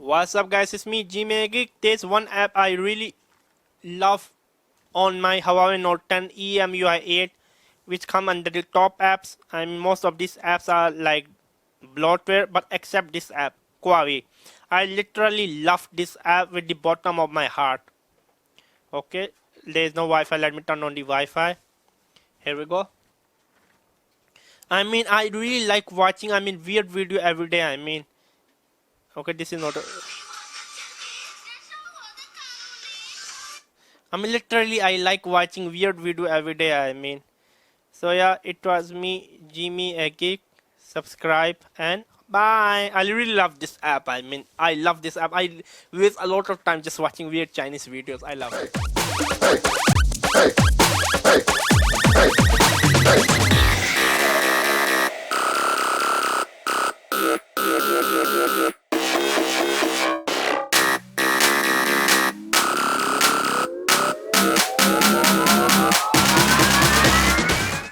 What's up guys, it's me Geek. There's one app I really love on my Huawei Note 10 EMUI 8 which come under the top apps. I mean most of these apps are like bloatware, but except this app, Kwai. I literally love this app with the bottom of my heart. Okay, there's no Wi-Fi, let me turn on the Wi-Fi. Here we go. I mean I really like watching weird video every day. Okay, this is not literally I like watching weird video every day. So yeah, it was me, Geek. Subscribe and bye. I really love this app. I love this app. I waste a lot of time just watching weird Chinese videos. I love it.